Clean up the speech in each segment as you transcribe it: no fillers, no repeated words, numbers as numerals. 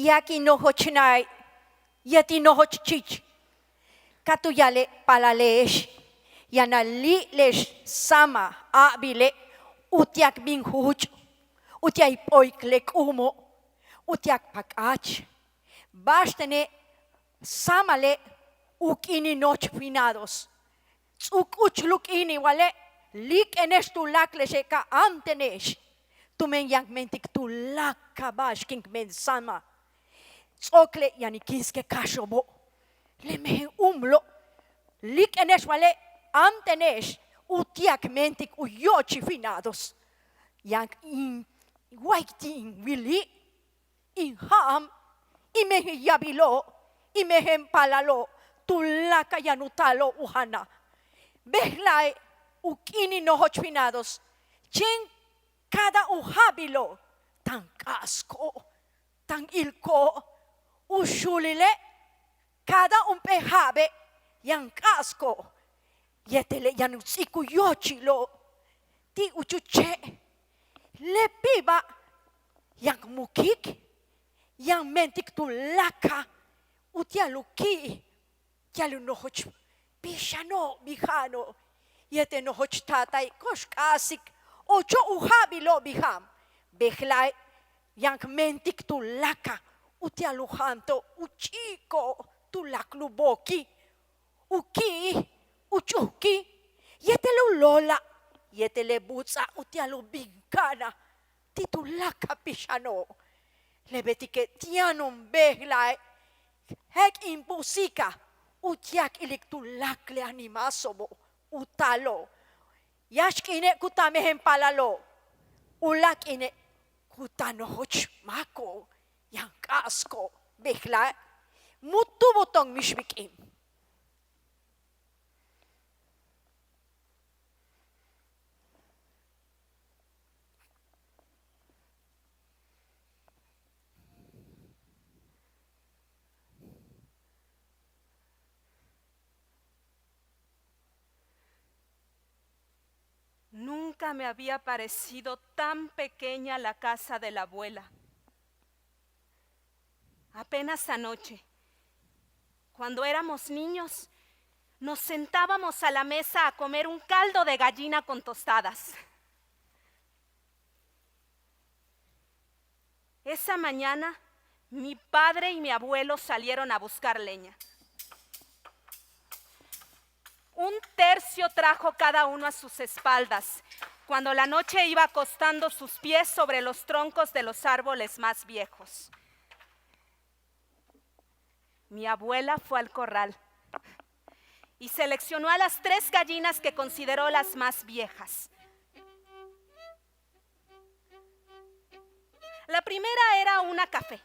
Tiaki no hochnai, yeti no hochchich. Katuyale palalesh, yanali lesh sama abile, utiak binhuch, utiak poiklek umo, utiak pakach. Bastane samale ukini noch finados. Ukluk ini wale, lik enes tu lak lesheka antenesh. Tumen yang mentik tu lak kabash king men sama. Okle yani kinske kashobo. Le mehen umlo. Lik enes wale antenesh. Utiak mentik uyochi finados. Yang in waiting willi. In ham. Imehen yabilo. Imehen palalo. Tulaka yanutalo uhana. Behlai ukini no hochfinados. Chen cada uhabilo. Tan casco. Tan ilko. Ushulile. Cada un pejabe. Yan casco. Yetele yanutsiku yochilo. Ti uchuche. Le piba. Yang mukik. Yang mentik tulaka. Utialuki. Tialu no hoch. Pishano bihano. Yete no hoch tatai koshkasik. Ocho uhabilo biham. Behlai. Yang mentik tulaka. Utialuhanto. Uchiko. Tulakluboki. Uki. Uchuki. Yetelu lola. Yetele butsa. Utialu bingana. Titulaka pishano. Lebetike tianum behlai. Hek impusika. Utiak iliktulak le animasobo. Utalo. Yashkine kutamehen palalo. Ulak ine kutanohoch mako. Yang kasko. Behlai. Mutubotong mishbikim. Nunca me había parecido tan pequeña la casa de la abuela. Apenas anoche, cuando éramos niños, nos sentábamos a la mesa a comer un caldo de gallina con tostadas. Esa mañana, mi padre y mi abuelo salieron a buscar leña. Un tercio trajo cada uno a sus espaldas, cuando la noche iba acostando sus pies sobre los troncos de los árboles más viejos. Mi abuela fue al corral y seleccionó a las 3 gallinas que consideró las más viejas. La primera era una café,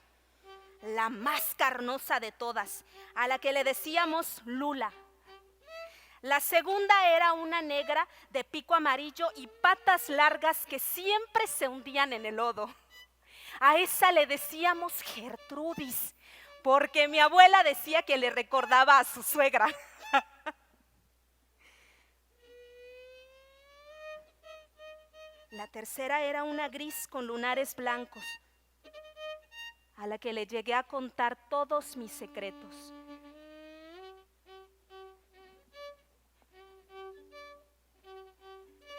la más carnosa de todas, a la que le decíamos Lula. La segunda era una negra de pico amarillo y patas largas que siempre se hundían en el lodo. A esa le decíamos Gertrudis, porque mi abuela decía que le recordaba a su suegra. La tercera era una gris con lunares blancos, a la que le llegué a contar todos mis secretos.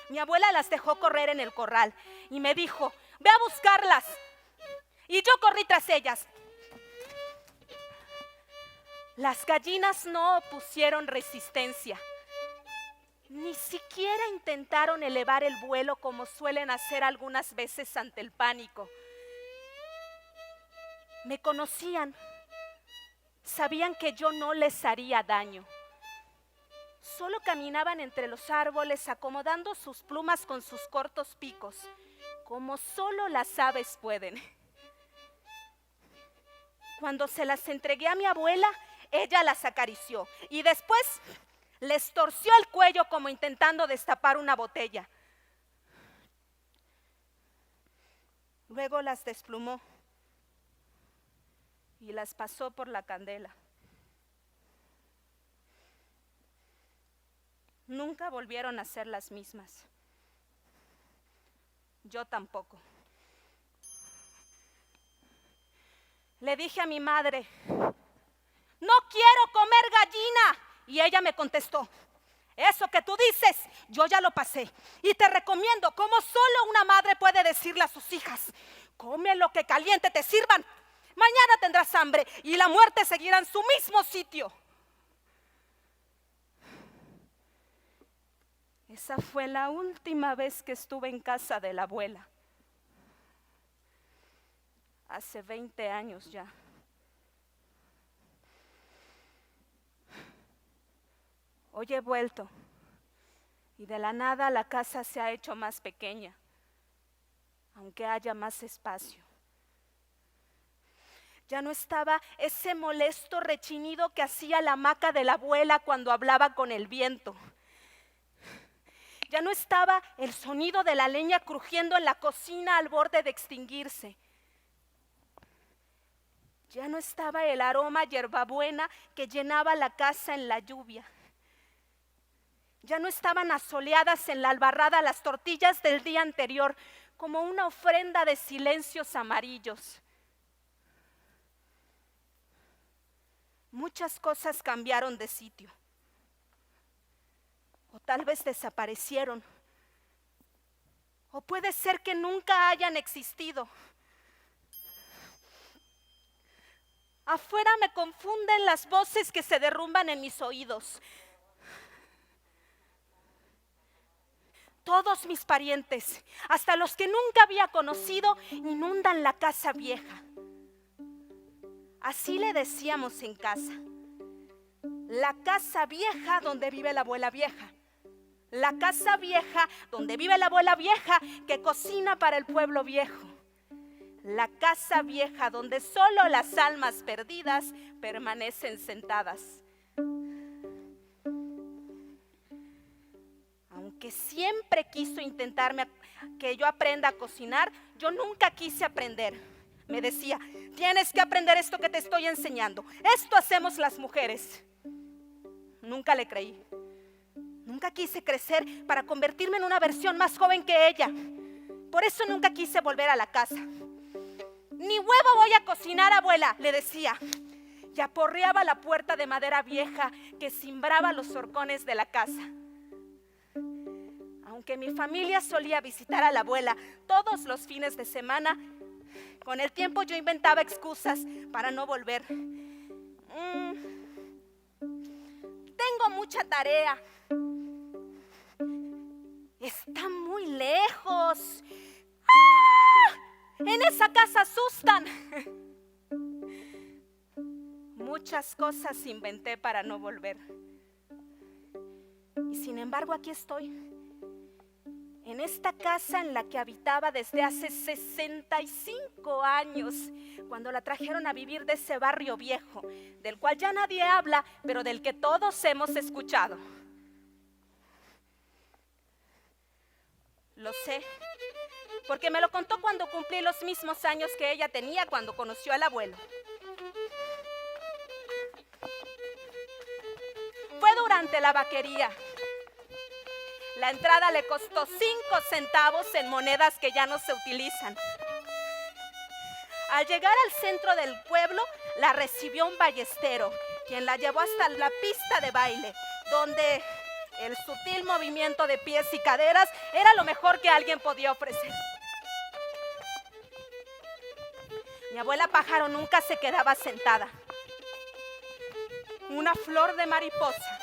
Mi abuela las dejó correr en el corral y me dijo, ve a buscarlas. Y yo corrí tras ellas. Las gallinas no opusieron resistencia. Ni siquiera intentaron elevar el vuelo como suelen hacer algunas veces ante el pánico. Me conocían. Sabían que yo no les haría daño. Solo caminaban entre los árboles acomodando sus plumas con sus cortos picos, como solo las aves pueden. Cuando se las entregué a mi abuela, ella las acarició y después les torció el cuello como intentando destapar una botella. Luego las desplumó y las pasó por la candela. Nunca volvieron a ser las mismas. Yo tampoco. Le dije a mi madre, no quiero comer gallina. Y ella me contestó, eso que tú dices, yo ya lo pasé. Y te recomiendo cómo solo una madre puede decirle a sus hijas, come lo que caliente te sirvan. Mañana tendrás hambre y la muerte seguirá en su mismo sitio. Esa fue la última vez que estuve en casa de la abuela. Hace 20 años ya. Hoy he vuelto y de la nada la casa se ha hecho más pequeña, aunque haya más espacio. Ya no estaba ese molesto rechinido que hacía la hamaca de la abuela cuando hablaba con el viento. Ya no estaba el sonido de la leña crujiendo en la cocina al borde de extinguirse. Ya no estaba el aroma a hierbabuena que llenaba la casa en la lluvia. Ya no estaban asoleadas en la albarrada las tortillas del día anterior, como una ofrenda de silencios amarillos. Muchas cosas cambiaron de sitio. O tal vez desaparecieron. O puede ser que nunca hayan existido. Afuera me confunden las voces que se derrumban en mis oídos. Todos mis parientes, hasta los que nunca había conocido, inundan la casa vieja. Así le decíamos en casa. La casa vieja donde vive la abuela vieja. La casa vieja donde vive la abuela vieja que cocina para el pueblo viejo. La casa vieja donde solo las almas perdidas permanecen sentadas. Aunque siempre quiso intentarme que yo aprenda a cocinar, yo nunca quise aprender. Me decía, tienes que aprender esto que te estoy enseñando. Esto hacemos las mujeres. Nunca le creí. Nunca quise crecer para convertirme en una versión más joven que ella. Por eso nunca quise volver a la casa. Ni huevo voy a cocinar, abuela, le decía. Y aporreaba la puerta de madera vieja que cimbraba los horcones de la casa. Aunque mi familia solía visitar a la abuela todos los fines de semana, con el tiempo yo inventaba excusas para no volver. Tengo mucha tarea. Está muy lejos. ¡Ah! En esa casa asustan. Muchas cosas inventé para no volver. Y sin embargo aquí estoy. En esta casa en la que habitaba desde hace 65 años, cuando la trajeron a vivir de ese barrio viejo, del cual ya nadie habla, pero del que todos hemos escuchado. Lo sé, porque me lo contó cuando cumplí los mismos años que ella tenía cuando conoció al abuelo. Fue durante la vaquería. La entrada le costó 5 centavos en monedas que ya no se utilizan. Al llegar al centro del pueblo, la recibió un ballestero, quien la llevó hasta la pista de baile, donde el sutil movimiento de pies y caderas era lo mejor que alguien podía ofrecer. Mi abuela pájaro nunca se quedaba sentada. Una flor de mariposa.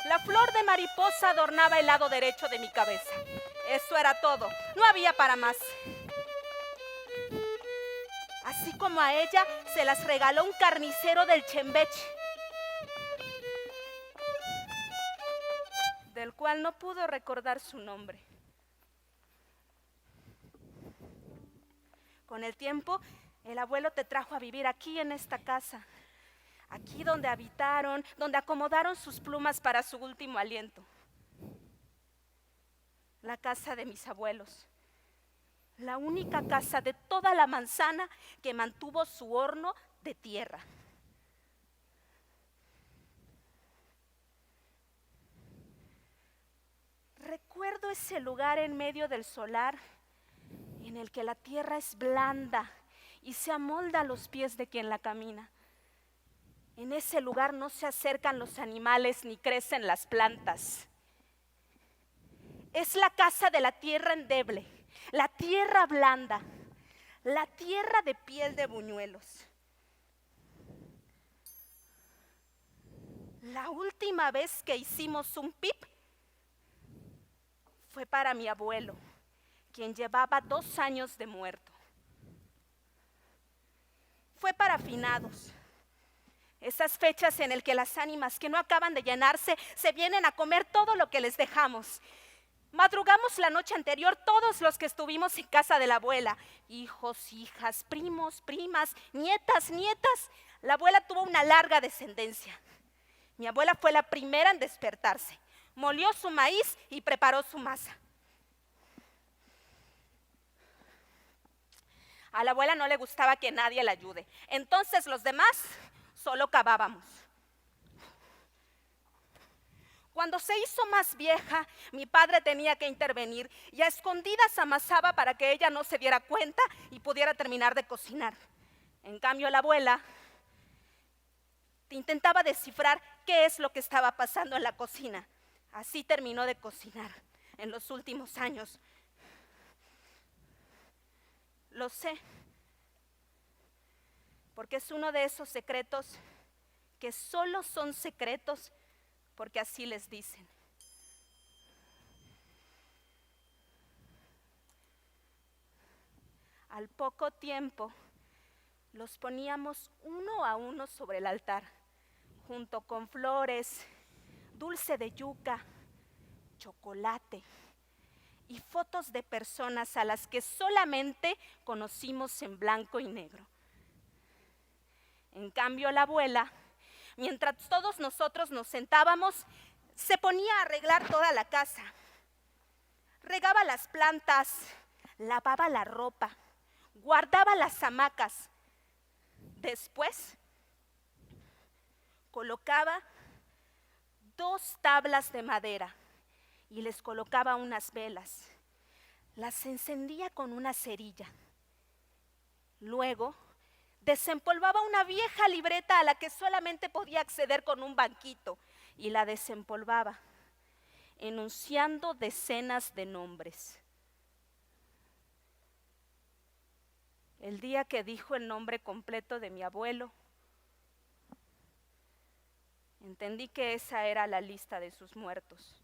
La flor de mariposa adornaba el lado derecho de mi cabeza. Eso era todo, no había para más. Así como a ella se las regaló un carnicero del Chembeche, del cual no pudo recordar su nombre. Con el tiempo, el abuelo te trajo a vivir aquí en esta casa. Aquí donde habitaron, donde acomodaron sus plumas para su último aliento. La casa de mis abuelos. La única casa de toda la manzana que mantuvo su horno de tierra. Recuerdo ese lugar en medio del solar en el que la tierra es blanda y se amolda a los pies de quien la camina. En ese lugar no se acercan los animales ni crecen las plantas. Es la casa de la tierra endeble, la tierra blanda, la tierra de piel de buñuelos. La última vez que hicimos un pip fue para mi abuelo, quien llevaba 2 años de muerto. Fue para finados, esas fechas en las que las ánimas que no acaban de llenarse se vienen a comer todo lo que les dejamos. Madrugamos la noche anterior todos los que estuvimos en casa de la abuela, hijos, hijas, primos, primas, nietas, nietas. La abuela tuvo una larga descendencia. Mi abuela fue la primera en despertarse. Molió su maíz y preparó su masa. A la abuela no le gustaba que nadie la ayude. Entonces los demás solo cavábamos. Cuando se hizo más vieja, mi padre tenía que intervenir y a escondidas amasaba para que ella no se diera cuenta y pudiera terminar de cocinar. En cambio, la abuela intentaba descifrar qué es lo que estaba pasando en la cocina. Así terminó de cocinar en los últimos años. Lo sé, porque es uno de esos secretos que solo son secretos porque así les dicen. Al poco tiempo, los poníamos uno a uno sobre el altar, junto con flores, dulce de yuca, chocolate y fotos de personas a las que solamente conocimos en blanco y negro. En cambio, la abuela, mientras todos nosotros nos sentábamos, se ponía a arreglar toda la casa. Regaba las plantas, lavaba la ropa, guardaba las hamacas. Después, colocaba 2 tablas de madera y les colocaba unas velas. Las encendía con una cerilla. Luego, desempolvaba una vieja libreta a la que solamente podía acceder con un banquito y la desempolvaba, enunciando decenas de nombres. El día que dijo el nombre completo de mi abuelo, entendí que esa era la lista de sus muertos.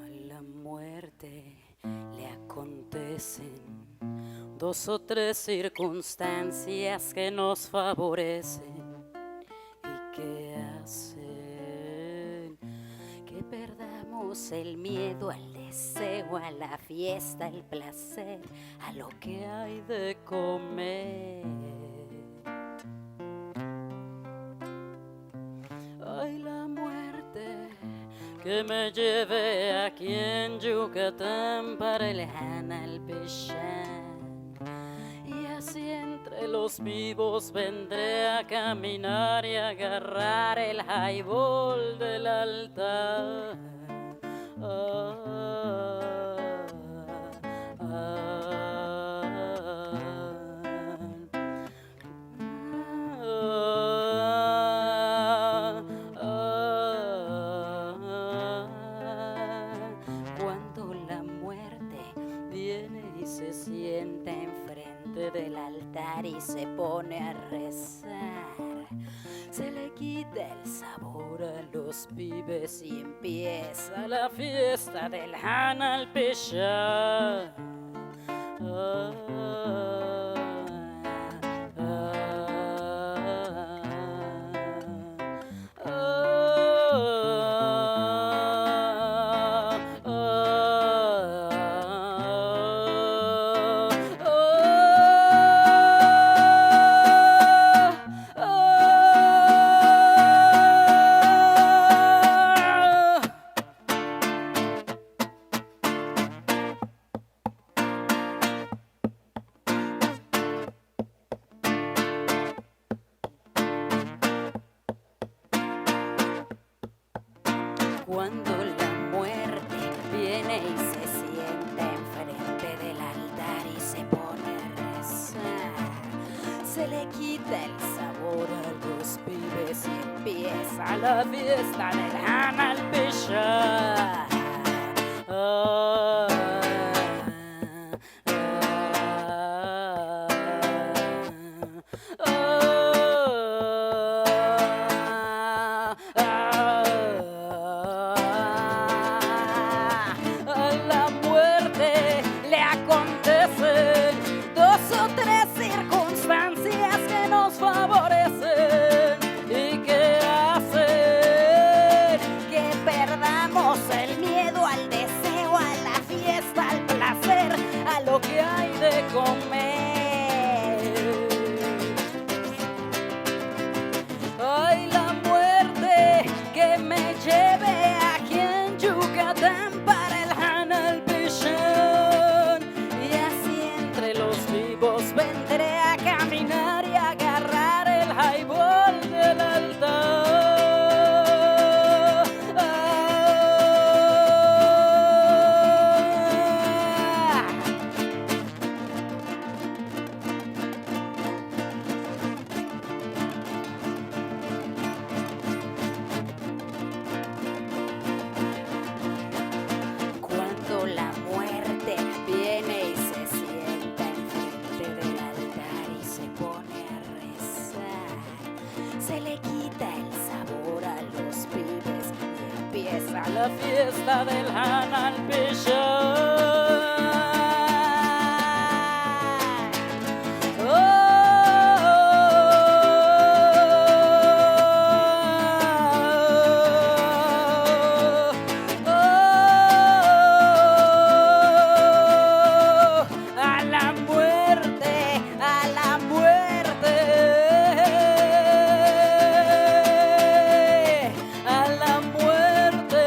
A la muerte le acontecen 2 o 3 circunstancias que nos favorecen y que hacen que perdamos el miedo al deseo, a la fiesta, al placer, a lo que hay de comer. Ay, la muerte que me lleve aquí en Yucatán para el Hanalpishán. Y así entre los vivos vendré a caminar y agarrar el highball del altar. Cuando la muerte viene y se sienta enfrente del altar y se pone a rezar, se le quita quita el sabor a los pibes y empieza la fiesta del Hanal Pesha. Cuando la muerte viene y se sienta enfrente del altar y se pone a rezar, se le quita el sabor a los pibes y empieza la fiesta del Hanal Pesha. A la muerte le acontecen 2 o 3 circunstancias que nos favorecen y que hacen que perdamos el miedo al deseo, a la fiesta, al placer, a lo que hay de comer. Ay, la muerte que me lleve aquí en Yucatán para el Hanal Pesha. Y así entre los vivos vendré a caminar y a agarrar el highball del altar. Cuando la muerte viene y se sienta enfrente del altar y se pone a rezar, se le quita el sabor a los pibes y empieza la fiesta del Hanal Pesha. A la muerte, a la muerte, a la muerte.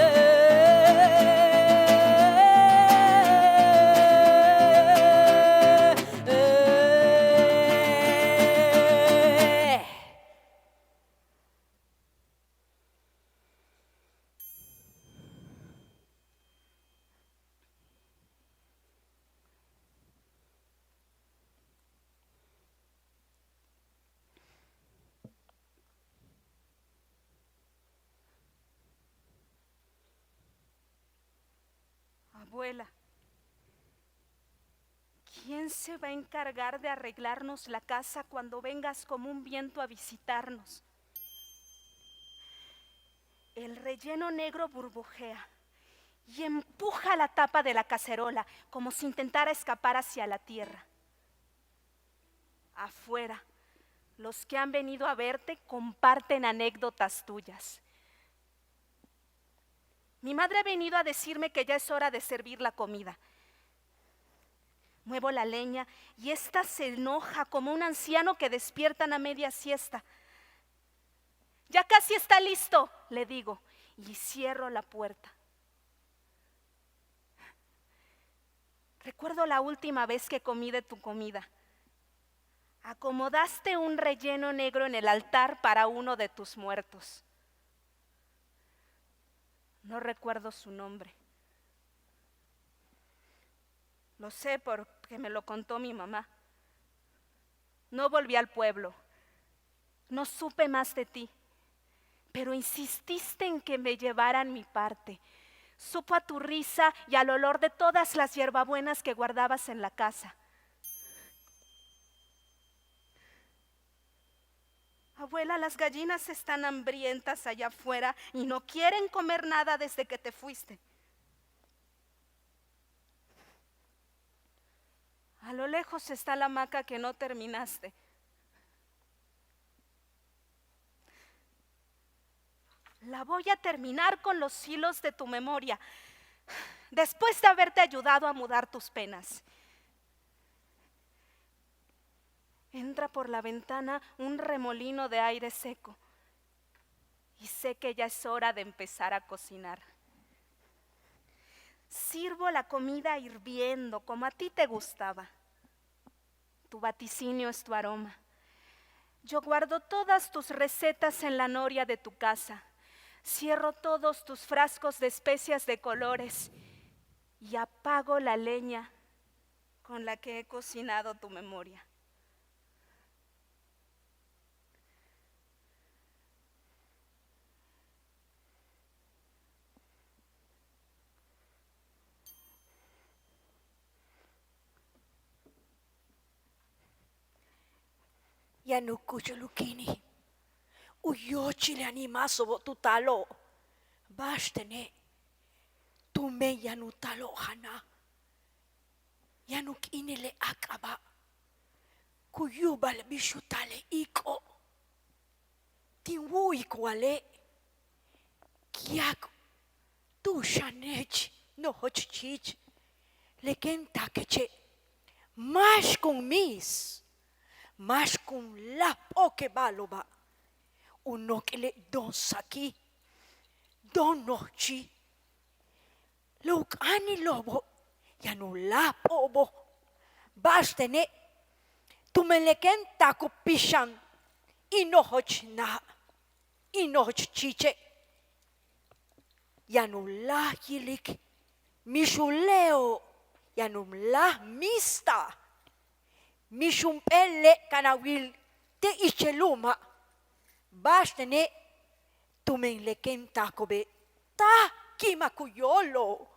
Abuela, ¿quién se va a encargar de arreglarnos la casa cuando vengas como un viento a visitarnos? El relleno negro burbujea y empuja la tapa de la cacerola como si intentara escapar hacia la tierra. Afuera, los que han venido a verte comparten anécdotas tuyas. Mi madre ha venido a decirme que ya es hora de servir la comida. Muevo la leña y ésta se enoja como un anciano que despiertan a media siesta. Ya casi está listo, le digo, y cierro la puerta. Recuerdo la última vez que comí de tu comida. Acomodaste un relleno negro en el altar para uno de tus muertos. No recuerdo su nombre. Lo sé porque me lo contó mi mamá. No volví al pueblo. No supe más de ti. Pero insististe en que me llevaran mi parte. Supo a tu risa y al olor de todas las hierbabuenas que guardabas en la casa. Abuela, las gallinas están hambrientas allá afuera y no quieren comer nada desde que te fuiste. A lo lejos está la hamaca que no terminaste. La voy a terminar con los hilos de tu memoria, después de haberte ayudado a mudar tus penas. Entra por la ventana un remolino de aire seco y sé que ya es hora de empezar a cocinar. Sirvo la comida hirviendo como a ti te gustaba. Tu vaticinio es tu aroma. Yo guardo todas tus recetas en la noria de tu casa. Cierro todos tus frascos de especias de colores y apago la leña con la que he cocinado tu memoria. Yanukuchulukini. Uyochile animaso tutalo. Bastene. Tume yanutalo hana. Yanukinile akaba. Kuyubal bishutale iko. Tinwu ikwale. Kiak. Tu shanech. No hochchich. Leken takeche. Mas con mis. Mas con la poke baloba. Unokile don saki. Don nochi. Luk ani lobo. Yanu la pobo. Bastene. Tumeleken tako pishan. Inohoch na. Inohoch chiche. Yanu la yilik. Mishuleo. Yanu la mista. Mishumpele kanawil te icheluma. Bastene tumenleken takobe ta kimakuyolo.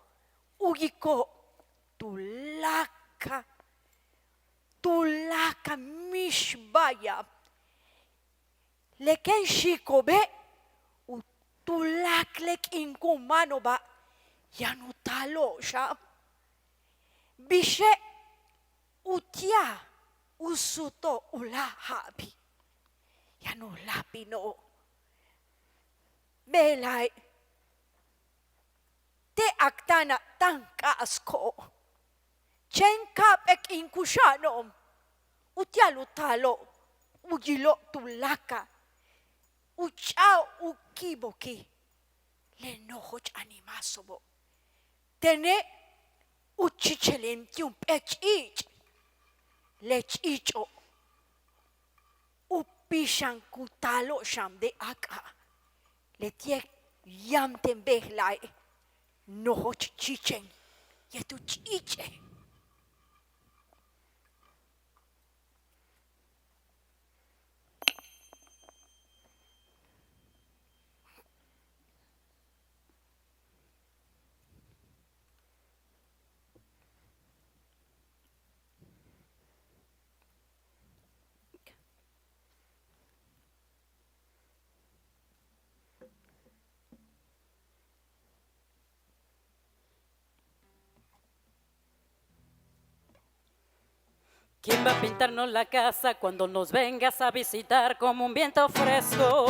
Ugiko tulaka mishbaya. Leken shikobe tulaklek inkumano ba yanutalo sha. Bishe utia. Usuto ulahabi. Yanu lapino. Belay. Te aktana tankasko. Chenkapek inkushanom. Utialutalo. Ugilo tulaka. Uchao ukiboki. Lenohoch animasobo. Tene uchichelen tium pechich. Lech icho upishan kutalo sham de aka letiek yam tembehlai no hoch chichen yetu chiche. ¿Quién va a pintarnos la casa cuando nos vengas a visitar como un viento fresco?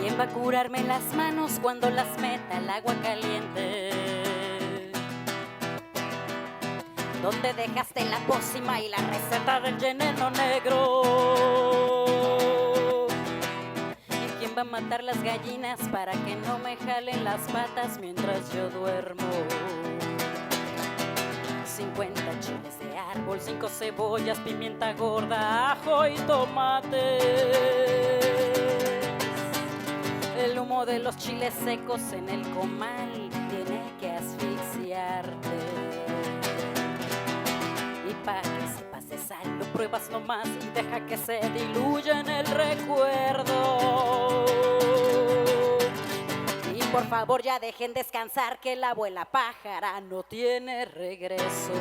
¿Quién va a curarme las manos cuando las meta el agua caliente? ¿Dónde dejaste la pócima y la receta del veneno negro? ¿Y quién va a matar las gallinas para que no me jalen las patas mientras yo duermo? 50 chiles de árbol, 5 cebollas, pimienta gorda, ajo y tomate. El humo de los chiles secos en el comal tiene que asfixiarte. Y para que se pase sal, lo pruebas nomás y deja que se diluya en el recuerdo. Por favor ya dejen descansar que la abuela pájara no tiene regreso.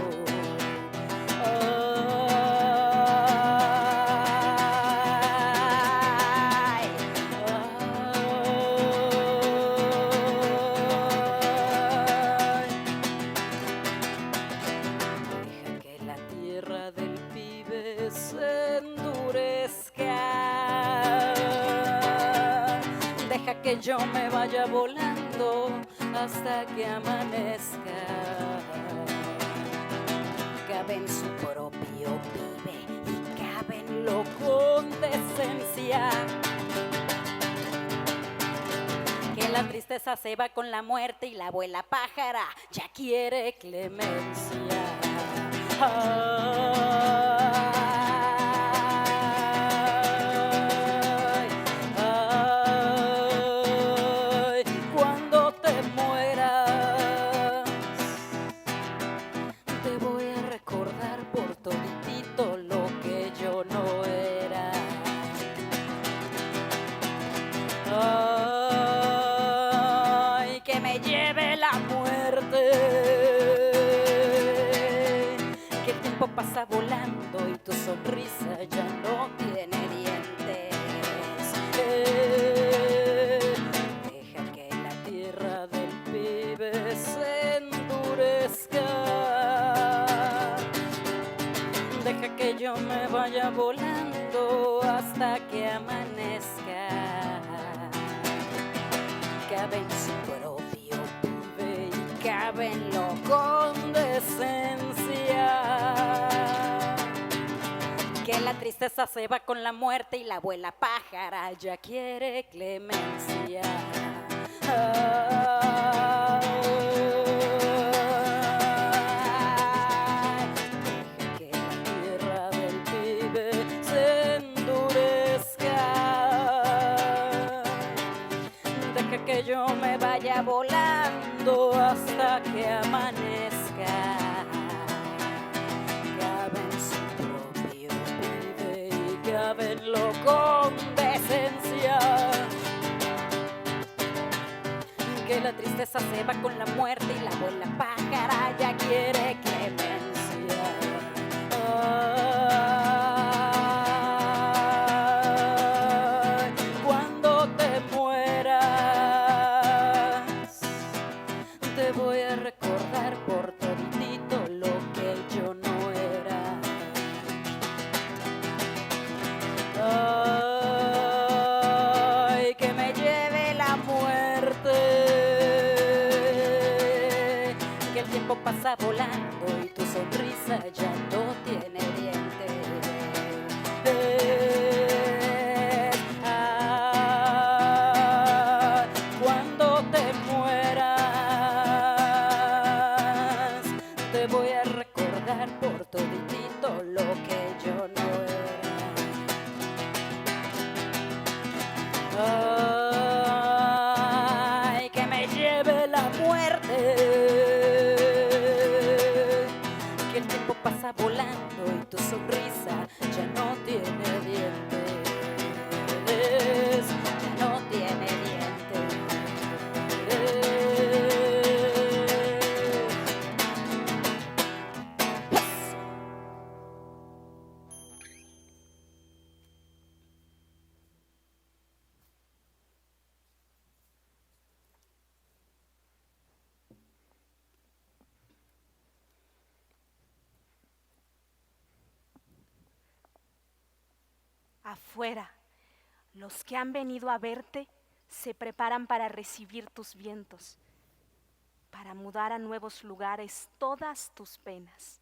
que yo me vaya volando hasta que amanezca. Cabe en su propio vive y cabe en lo con decencia. Que la tristeza se va con la muerte y la abuela pájara ya quiere clemencia. Ay, cuando te mueras, te voy a recordar por toditito lo que yo no era. Ay, que me lleve la muerte, que el tiempo pasa volando y tu sonrisa ya no tiene dientes. Deja que la tierra del pibe se endurezca. Deja que yo me vaya volando hasta que amanezca. Cabe en su propio pibe y cabe en lo con decencia. Que la tristeza se va con la muerte y la abuela pájara ya quiere clemencia. Deja que la tierra del pibe se endurezca. Deja que yo me vaya volando hasta que amanezca. Cabe en su propio vive y cabe en lo con decencia. Que la tristeza se va con la muerte y la abuela pájara ya quiere clemencia. Ay, cuando te mueras, te voy a recordar por toditito lo que yo no era. Ay, que me lleve la muerte, que el tiempo pasa volando y tu sonrisa ya no tiene dientes. Ah, cuando te mueras, te voy a recordar por toditito lo que yo no era. Ay, que me lleve la muerte, que el tiempo pasa volando y tu sonrisa ya no tiene dientes. Ya no tiene dientes. Afuera, los que han venido a verte se preparan para recibir tus vientos, para mudar a nuevos lugares todas tus penas.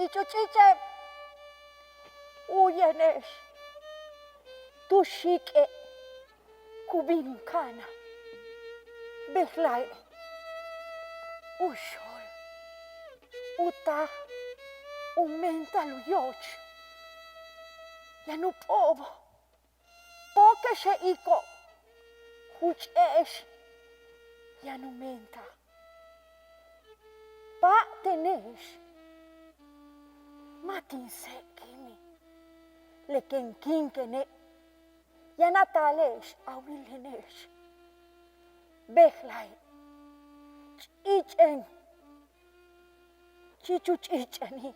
Ichuchiche uyenesh tushike kubinkana behlai ushol uta umenta luyoch ya no puedo. Porque se iko, huchesh, ya no menta. Pa tenesh, matin se kimi, le kenkin kene, ya natalesh, awilenesh. Bechlai, chichen, chichuchicheni,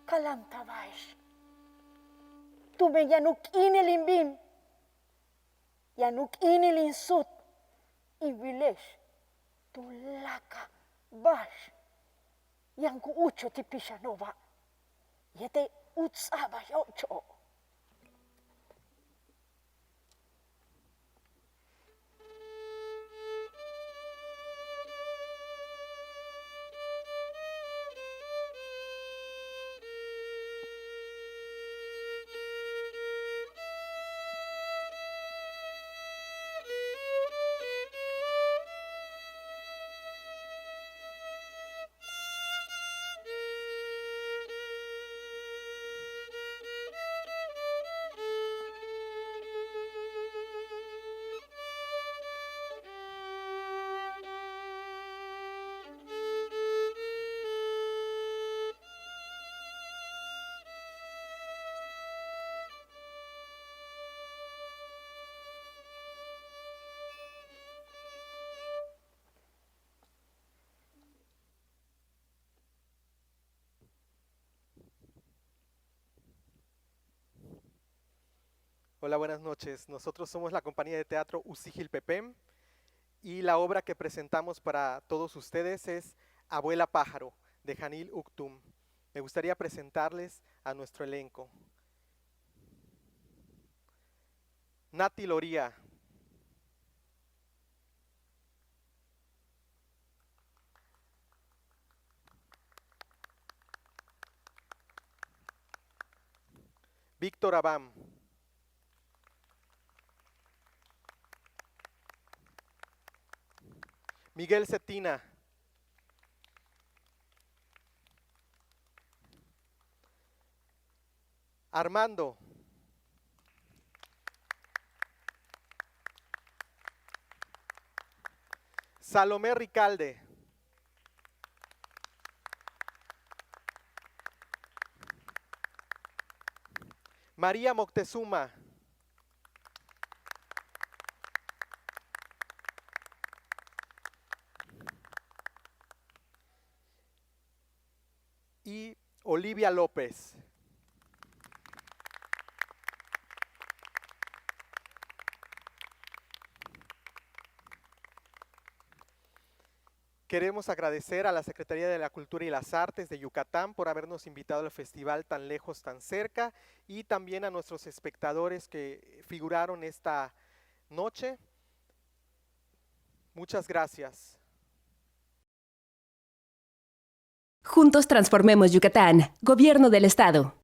kalamtabash. Tuve yanuk inilimbim, yanuk inilinsut, y vilesh, tu laka bash, yanku ucho tipishanova, yete utsaba yocho. Hola, buenas noches. Nosotros somos la compañía de teatro Usijilpepem y la obra que presentamos para todos ustedes es Abuela Pájaro, de Janil Uktum. Me gustaría presentarles a nuestro elenco. Nati Loría. Víctor Abam. Miguel Cetina. Armando. Salomé Ricalde. María Moctezuma. Y Olivia López. Queremos agradecer a la Secretaría de la Cultura y las Artes de Yucatán por habernos invitado al festival tan lejos, tan cerca, y también a nuestros espectadores que figuraron esta noche. Muchas gracias. Juntos transformemos Yucatán. Gobierno del Estado.